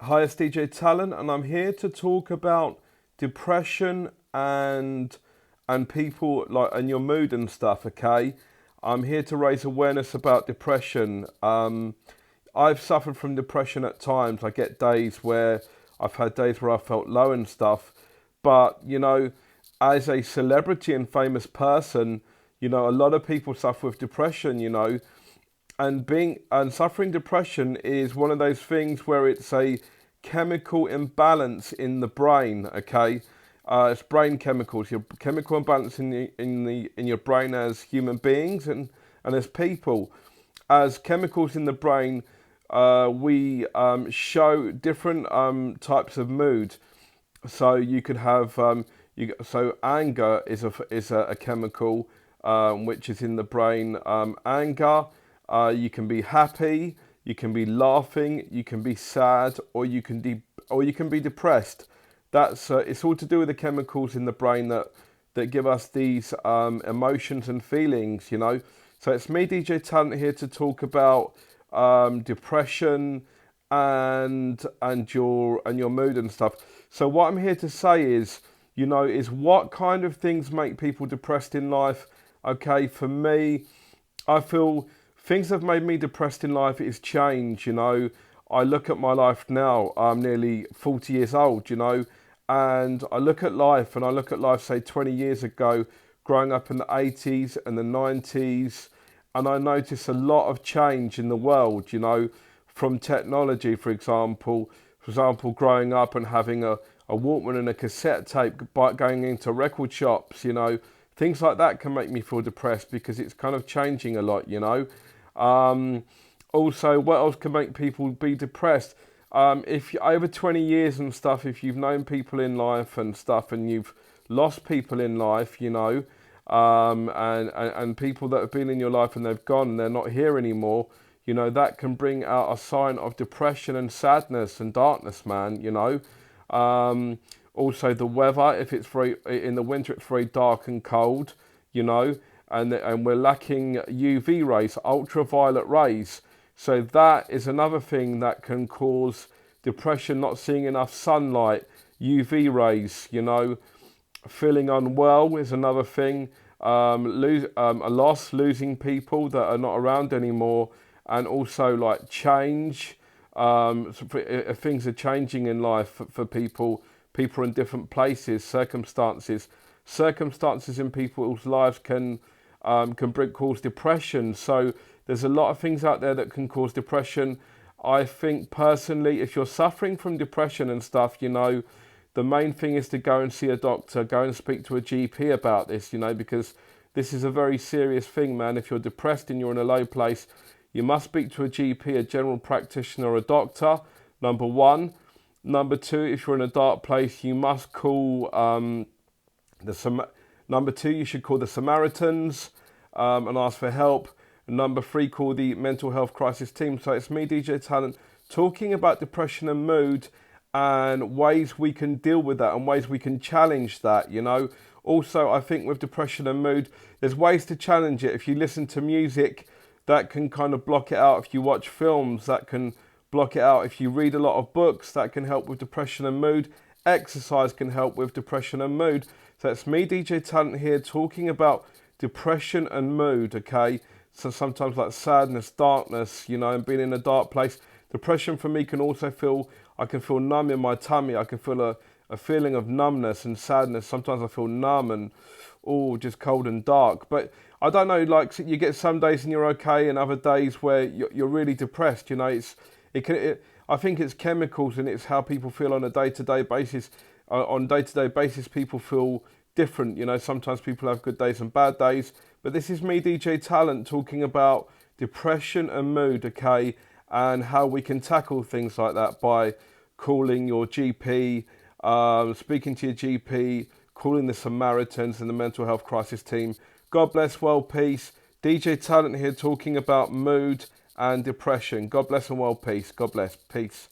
Hi, it's DJ Talent, and I'm here to talk about depression and people like and your mood and stuff. Okay, I'm here to raise awareness about depression. I've suffered from depression at times. I get days where I've had days where I felt low and stuff, but as a celebrity and famous person, a lot of people suffer with depression. And suffering depression is one of those things where it's a chemical imbalance in the brain. Okay, it's brain chemicals. Your chemical imbalance in your brain as human beings and as people. As chemicals in the brain, we show different types of mood. So you could have so anger is a chemical which is in the brain. Anger. You can be happy, you can be laughing, you can be sad, or you can be depressed. That's it's all to do with the chemicals in the brain that give us these emotions and feelings. So it's me, DJ Talent, here to talk about depression and your mood and stuff. So what I'm here to say is what kind of things make people depressed in life. Okay, for me, I feel things that have made me depressed in life is change. I look at my life now. I'm nearly 40 years old. And I look at life, say 20 years ago, growing up in the 80s and the 90s, and I notice a lot of change in the world. From technology, for example, growing up and having a Walkman and a cassette tape, going into record shops. Things like that can make me feel depressed because it's kind of changing a lot. Also, what else can make people be depressed? If you, over 20 years and stuff, if you've known people in life and stuff, and you've lost people in life, and people that have been in your life and they've gone and they're not here anymore, that can bring out a sign of depression and sadness and darkness, man. Also, the weather, if it's very in the winter, it's very dark and cold, and we're lacking UV rays, ultraviolet rays. So that is another thing that can cause depression, not seeing enough sunlight, UV rays, feeling unwell is another thing. Losing people that are not around anymore, and also like change. Things are changing in life for people. People in different places, circumstances in people's lives can cause depression. So there's a lot of things out there that can cause depression. I think personally, if you're suffering from depression and stuff, the main thing is to go and see a doctor, go and speak to a GP about this, because this is a very serious thing, man. If you're depressed and you're in a low place, you must speak to a GP, a general practitioner, or a doctor, number one. Number two, if you're in a dark place, you must call Number two, you should call the Samaritans and ask for help. And number three, call the mental health crisis team. So it's me, DJ Talent, talking about depression and mood and ways we can deal with that and ways we can challenge that. Also, I think with depression and mood, there's ways to challenge it. If you listen to music, that can kind of block it out. If you watch films, that can block it out. If you read a lot of books, that can help with depression and mood. Exercise can help with depression and mood. So it's me, DJ Talent, here talking about depression and mood, okay? So sometimes like sadness, darkness, and being in a dark place. Depression for me can also I can feel numb in my tummy. I can feel a feeling of numbness and sadness. Sometimes I feel numb and just cold and dark. But I don't know, like you get some days and you're okay, and other days where you're really depressed. I think it's chemicals and it's how people feel on a day-to-day basis. On day-to-day basis, people feel different. Sometimes people have good days and bad days. But this is me, DJ Talent, talking about depression and mood, okay, and how we can tackle things like that by calling your GP, speaking to your GP, calling the Samaritans and the mental health crisis team. God bless, world peace. DJ Talent here talking about mood and depression. God bless and world peace. God bless. Peace.